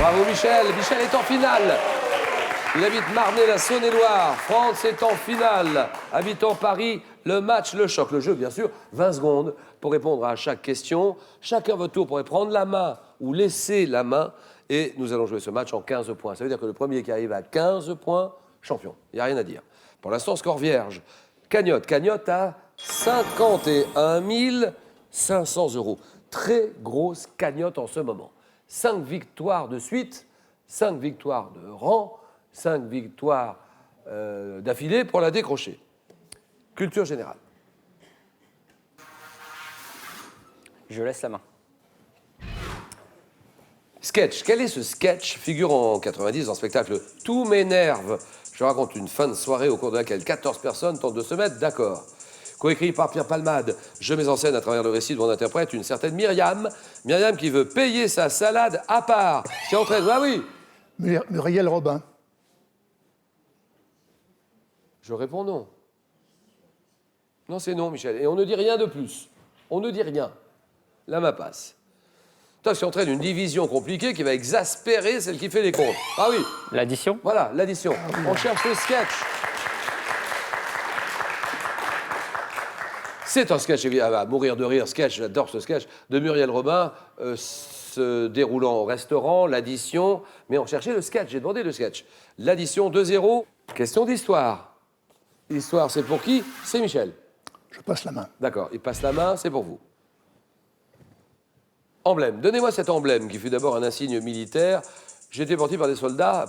Bravo Michel. Michel est en finale. Il habite Marnay, la Saône-et-Loire. France est en finale. Habitant Paris, le match, le choc. Le jeu, bien sûr, 20 secondes pour répondre à chaque question. Chacun votre tour pourrait prendre la main ou laisser la main. Et nous allons jouer ce match en 15 points. Ça veut dire que le premier qui arrive à 15 points, champion. Il n'y a rien à dire. Pour l'instant, score vierge. Cagnotte. Cagnotte à 51 500 €. Très grosse cagnotte en ce moment. 5 victoires de suite, 5 victoires de rang, 5 victoires d'affilée pour la décrocher. Culture générale. Je laisse la main. Sketch. Quel est ce sketch figurant en 90 dans le spectacle Tout m'énerve? Je raconte une fin de soirée au cours de laquelle 14 personnes tentent de se mettre d'accord. Coécrit par Pierre Palmade, je mets en scène à travers le récit de mon interprète une certaine Myriam. Myriam qui veut payer sa salade à part. Qui entraîne... Ah oui. Muriel Robin. Je réponds non. Non, c'est non, Michel. Et on ne dit rien de plus. On ne dit rien. La main passe. Toi, qui entraîne une division compliquée qui va exaspérer celle qui fait les comptes. Ah oui. L'addition? Voilà, l'addition. On cherche le sketch. C'est un sketch, à mourir de rire, sketch, j'adore ce sketch, de Muriel Robin, se déroulant au restaurant, l'addition, mais on cherchait le sketch, j'ai demandé le sketch. L'addition 2-0, question d'histoire. Histoire, c'est pour qui? C'est Michel. Je passe la main. D'accord, il passe la main, c'est pour vous. Emblème, donnez-moi cet emblème qui fut d'abord un insigne militaire. J'ai été porté par des soldats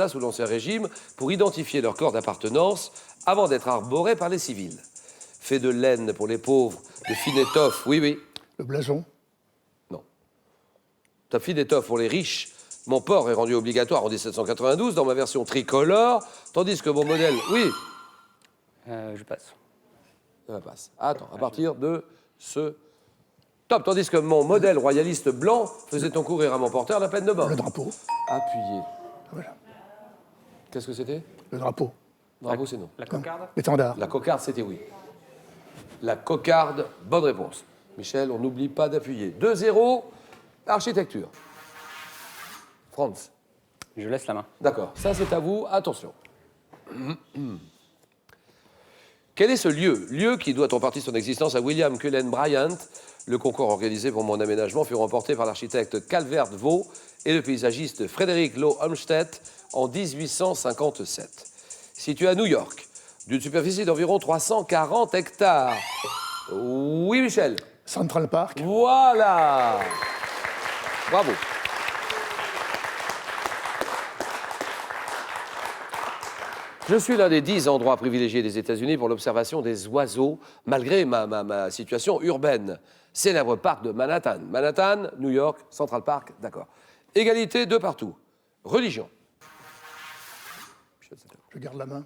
sous l'Ancien Régime pour identifier leur corps d'appartenance avant d'être arboré par les civils. Fait de laine pour les pauvres, de fine étoffe, oui, oui. Le blason. Non. Ta fine étoffe pour les riches. Mon port est rendu obligatoire en 1792 dans ma version tricolore, tandis que mon modèle, oui. Je passe. Ça passe. Attends, à partir de ce... Top, tandis que mon modèle royaliste blanc faisait encourir à mon porteur la peine de mort. Le drapeau. Appuyé. Voilà. Qu'est-ce que c'était? Le drapeau. Drapeau, c'est non. La cocarde? L'étendard. La cocarde, c'était oui. La cocarde, bonne réponse. Michel, on n'oublie pas d'appuyer. 2-0, architecture. Franz. Je laisse la main. D'accord, ça c'est à vous, attention. Quel est ce lieu? Lieu qui doit en partie son existence à William Cullen Bryant. Le concours organisé pour mon aménagement fut remporté par l'architecte Calvert Vaux et le paysagiste Frédéric Law Olmsted en 1857. Situé à New York, d'une superficie d'environ 340 hectares. Oui, Michel. Central Park. Voilà. Bravo. Je suis l'un des 10 endroits privilégiés des États-Unis pour l'observation des oiseaux, malgré ma situation urbaine. Célèbre parc de Manhattan. Manhattan, New York, Central Park, d'accord. Égalité de partout. Religion. Je garde la main.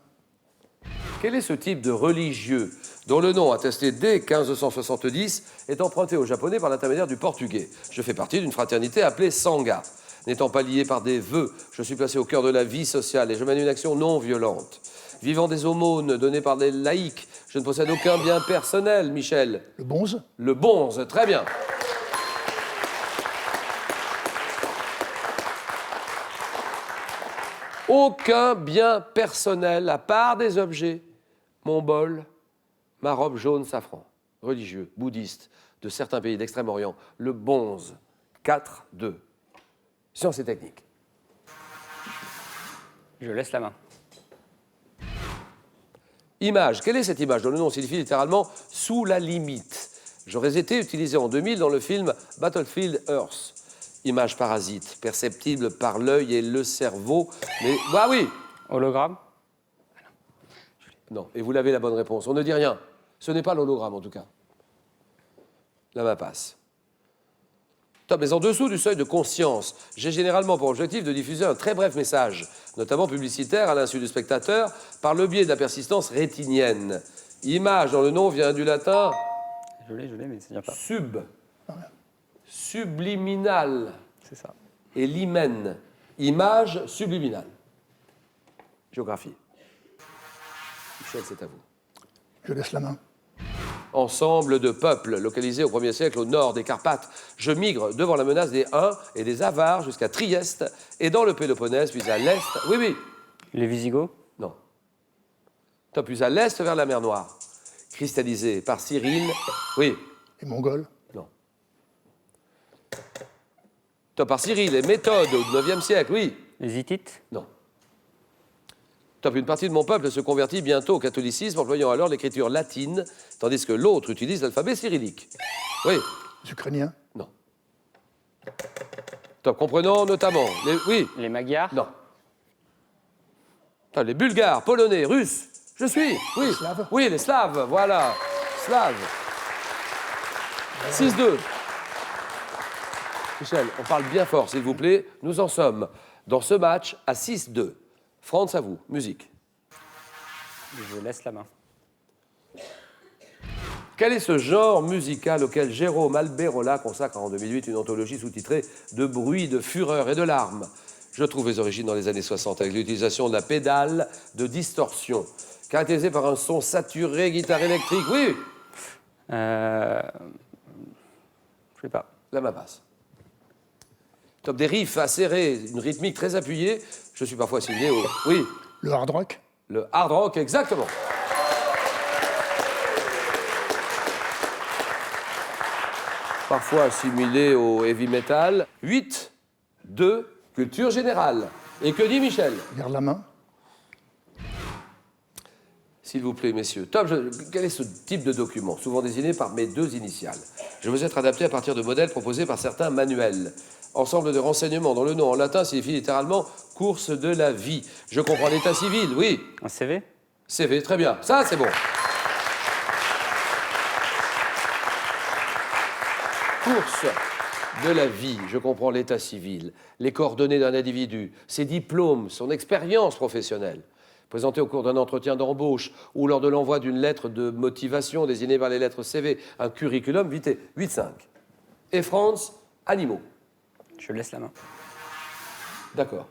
Quel est ce type de religieux dont le nom, attesté dès 1570, est emprunté au japonais par l'intermédiaire du portugais? Je fais partie d'une fraternité appelée Sangha. N'étant pas lié par des vœux, je suis placé au cœur de la vie sociale et je mène une action non violente. Vivant des aumônes données par des laïcs, je ne possède aucun bien personnel, Michel. Le bonze. Le bonze, très bien. Aucun bien personnel, à part des objets. Mon bol, ma robe jaune safran, religieux, bouddhiste, de certains pays d'Extrême-Orient. Le bonze, 4-2. Sciences et techniques. Je laisse la main. Image. Quelle est cette image dont le nom signifie littéralement « sous la limite ». J'aurais été utilisé en 2000 dans le film Battlefield Earth. Image parasite, perceptible par l'œil et le cerveau. Mais, bah oui. Hologramme? Non, et vous l'avez la bonne réponse. On ne dit rien. Ce n'est pas l'hologramme, en tout cas. La main passe. Top, mais en dessous du seuil de conscience, j'ai généralement pour objectif de diffuser un très bref message, notamment publicitaire, à l'insu du spectateur, par le biais de la persistance rétinienne. Image, dans le nom, vient du latin... Je l'ai, mais ça vient pas. Sub. Subliminal. C'est ça. Et limen. Image subliminale. Géographie. Michel, c'est à vous. Je laisse la main. ensemble de peuples localisés au 1er siècle au nord des Carpates. Je migre devant la menace des Huns et des Avars jusqu'à Trieste et dans le Péloponnèse, puis à l'est. Oui, oui. Les Visigoths. Non. Top, plus à l'est vers la mer Noire. Cristallisé par Cyril. Oui. Les Mongols. Non. Top, par Cyril, les méthodes au 9e siècle. Oui. Les Hittites. Non. Top, une partie de mon peuple se convertit bientôt au catholicisme, employant alors l'écriture latine, tandis que l'autre utilise l'alphabet cyrillique. Oui. Les Ukrainiens. Non. Top, comprenant notamment les... Oui. Les Magyars. Non. Top, les Bulgares, Polonais, Russes. Je suis. Oui. Les Slaves. Oui, les Slaves, voilà. Slaves. 6-2. Michel, on parle bien fort, s'il vous plaît. Nous en sommes dans ce match à 6-2. France, à vous. Musique. Je laisse la main. Quel est ce genre musical auquel Jérôme Alberola consacre en 2008 une anthologie sous-titrée « De bruit, de fureur et de larmes » ? Je trouve les origines dans les années 60 avec l'utilisation de la pédale de distorsion, caractérisée par un son saturé, guitare électrique. Oui, Je sais pas. la main passe. Top des riffs acérés, une rythmique très appuyée. Je suis parfois assimilé au... Oui, Le hard rock. le hard rock, exactement. Parfois assimilé au heavy metal. 8-2, culture générale. Et que dit Michel ? Garde la main. S'il vous plaît, messieurs. Top, quel est ce type de document, souvent désigné par mes deux initiales ? Je veux être adapté à partir de modèles proposés par certains manuels. Ensemble de renseignements dont le nom en latin signifie littéralement « course de la vie ». Je comprends l'état civil, oui. Un CV. CV, très bien. Ça, c'est bon. Course de la vie, je comprends l'état civil, les coordonnées d'un individu, ses diplômes, son expérience professionnelle, présentée au cours d'un entretien d'embauche ou lors de l'envoi d'une lettre de motivation désignée par les lettres CV, un curriculum vitae. 8-5. Et France, animaux. Je laisse la main. D'accord.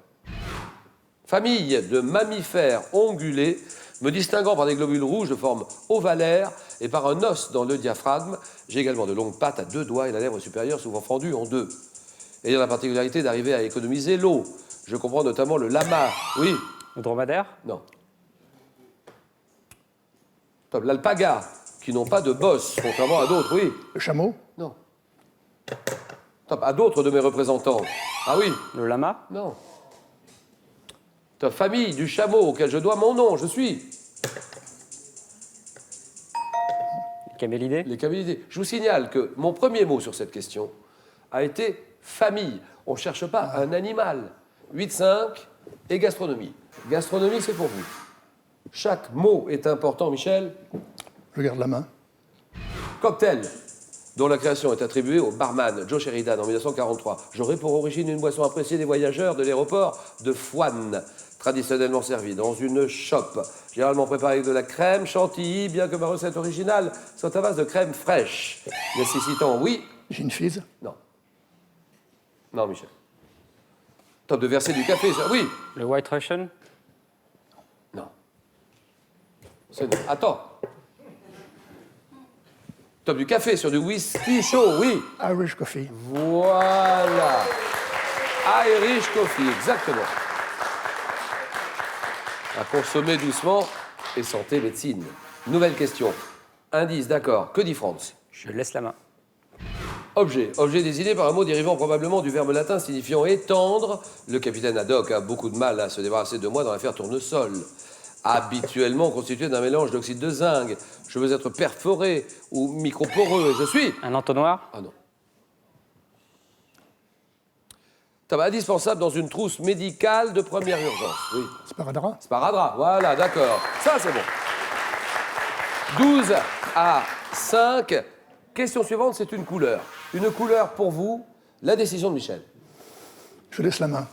Famille de mammifères ongulés, me distinguant par des globules rouges de forme ovalaire et par un os dans le diaphragme. J'ai également de longues pattes à 2 doigts et la lèvre supérieure souvent fendue en 2. Ayant la particularité d'arriver à économiser l'eau. Je comprends notamment le lama. Oui. Le dromadaire. Non. Top, l'alpaga, qui n'ont pas de bosse, contrairement à d'autres. Oui. Le chameau. Non. Top, à d'autres de mes représentants. Ah oui. Le lama. Non. Ta famille du chameau auquel je dois mon nom, je suis. Les camélidés. Les camélidés. Je vous signale que mon premier mot sur cette question a été famille. On ne cherche pas un animal. 8-5 et gastronomie. Gastronomie, c'est pour vous. Chaque mot est important, Michel. Je garde la main. Cocktail, dont la création est attribuée au barman Joe Sheridan en 1943. J'aurais pour origine une boisson appréciée des voyageurs de l'aéroport de Fouane, traditionnellement servie dans une chope, généralement préparée avec de la crème chantilly, bien que ma recette originale soit à base de crème fraîche, nécessitant, oui, Gin fizz. non. Non, Michel. Top de verser du café, ça, oui. Le White Russian. Non. C'est non. Attends. Top du café sur du whisky chaud, oui. Irish coffee. Voilà. Irish coffee, exactement. À consommer doucement et santé médecine. Nouvelle question. Indice, d'accord. Que dit France ? Je laisse la main. Objet. Objet désigné par un mot dérivant probablement du verbe latin signifiant étendre. Le capitaine Haddock a beaucoup de mal à se débarrasser de moi dans l'affaire tournesol. Habituellement constitué d'un mélange d'oxyde de zinc. Je veux être perforé ou microporeux. Je suis. Un entonnoir. Ah non. Tabac indispensable dans une trousse médicale de première urgence. Oui. Sparadrap. Sparadrap, voilà, d'accord. Ça, c'est bon. 12 à 5. Question suivante, c'est une couleur. Une couleur pour vous, la décision de Michel. Je laisse la main.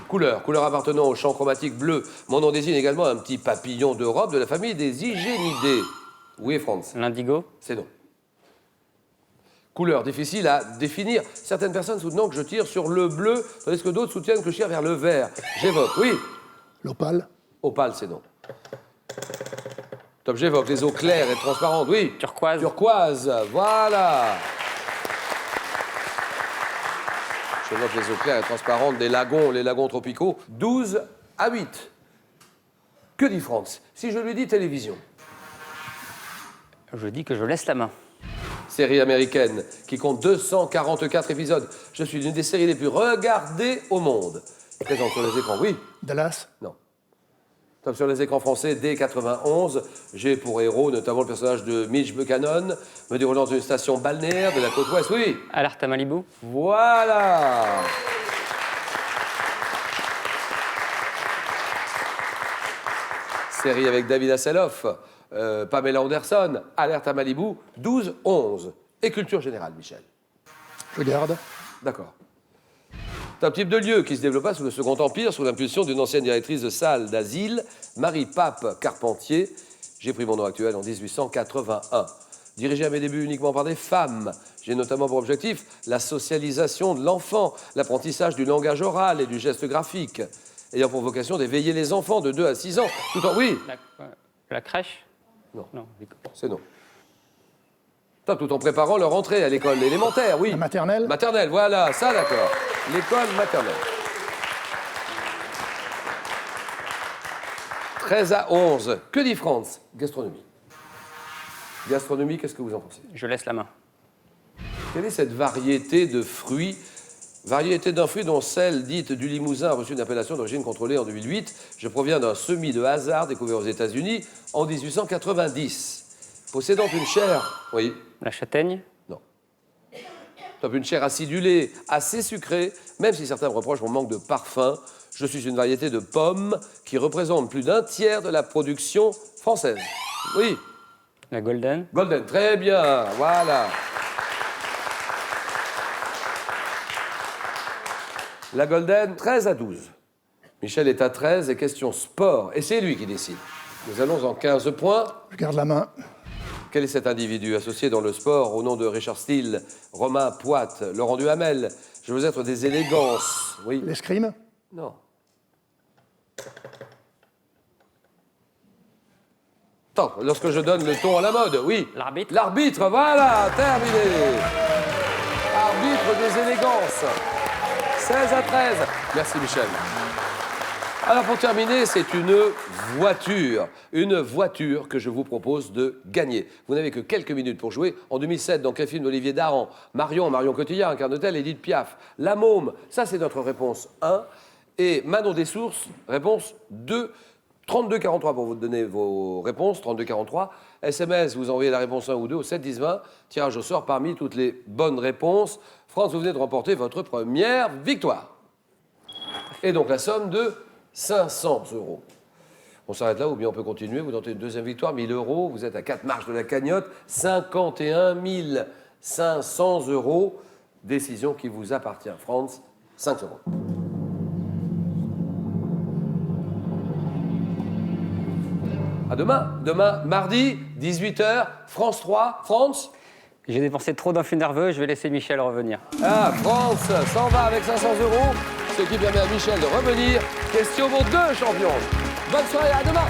Couleur. Couleur appartenant au champ chromatique bleu. Mon nom désigne également un petit papillon d'Europe de la famille des hygiénidés. Oui, France. L'indigo. C'est non. Couleur difficile à définir. Certaines personnes soutenant que je tire sur le bleu, tandis que d'autres soutiennent que je tire vers le vert. J'évoque, oui. L'opale. Opale, c'est non. Cet objet évoque les eaux claires et transparentes. Oui. Turquoise. Turquoise, voilà. J'évoque les eaux claires et transparentes des lagons, les lagons tropicaux. 12-8. Que dit Franz si je lui dis télévision? Je dis que je laisse la main. Série américaine qui compte 244 épisodes. Je suis l'une des séries les plus regardées au monde. Présente sur les écrans, oui. Dallas. Non. Top sur les écrans français dès 91. J'ai pour héros notamment le personnage de Mitch Buchanan, me déroulant dans une station balnéaire de la côte ouest. Oui. Alerte à Malibu. Voilà. Série avec David Hasselhoff, Pamela Anderson, Alerte à Malibu, 12-11. Et culture générale, Michel. Je garde. D'accord. C'est un type de lieu qui se développa sous le Second Empire, sous l'impulsion d'une ancienne directrice de salle d'asile, Marie-Pape Carpentier. J'ai pris mon nom actuel en 1881. Dirigé à mes débuts uniquement par des femmes, j'ai notamment pour objectif la socialisation de l'enfant, l'apprentissage du langage oral et du geste graphique, ayant pour vocation d'éveiller les enfants de 2 à 6 ans, tout en... Oui, La crèche. Non. Non. c'est non. Tout en préparant leur entrée à l'école élémentaire, oui. La maternelle. Maternelle, voilà, ça d'accord. L'école maternelle. 13-11. Que dit Franz? Gastronomie. Gastronomie, qu'est-ce que vous en pensez? Je laisse la main. Quelle est cette variété de fruits? Variété d'un fruit dont celle dite du Limousin a reçu une appellation d'origine contrôlée en 2008. Je proviens d'un semis de hasard découvert aux États-Unis en 1890. Possédant une chair... Oui. La châtaigne. Non. Top, une chair acidulée, assez sucrée, même si certains me reprochent mon manque de parfum. Je suis une variété de pommes qui représente plus d'un tiers de la production française. Oui. La golden. Golden, très bien, voilà. La Golden, 13-12. Michel est à 13 et question sport. Et c'est lui qui décide. Nous allons en 15 points. Je garde la main. Quel est cet individu associé dans le sport au nom de Richard Steele, Romain Poite, Laurent Duhamel? Je veux être des élégances. Oui. L'escrime. Non. Attends, lorsque je donne le ton à la mode, oui. L'arbitre. L'arbitre, voilà, terminé. Arbitre des élégances. 16-13. Merci Michel. Alors pour terminer, c'est une voiture que je vous propose de gagner. Vous n'avez que quelques minutes pour jouer. En 2007, dans quel film d'Olivier Dahan, Marion Cotillard incarne-t-elle Édith Piaf? La Môme, ça c'est notre réponse 1. Et Manon Dessources, réponse 2. 32-43 pour vous donner vos réponses, 32-43. SMS, vous envoyez la réponse 1 ou 2 au 7-10-20. Tirage au sort parmi toutes les bonnes réponses. France, vous venez de remporter votre première victoire. Et donc la somme de 500 €. On s'arrête là ou bien on peut continuer. Vous tentez une deuxième victoire, 1000 €. Vous êtes à 4 marches de la cagnotte, 51 500 €. Décision qui vous appartient. France, 5 secondes. À demain. Demain, mardi, 18h, France 3. France? J'ai dépensé trop d'influx nerveux, je vais laisser Michel revenir. Ah, France s'en va avec 500 €, ce qui permet à Michel de revenir. Question pour 2 champions. Bonne soirée, à demain.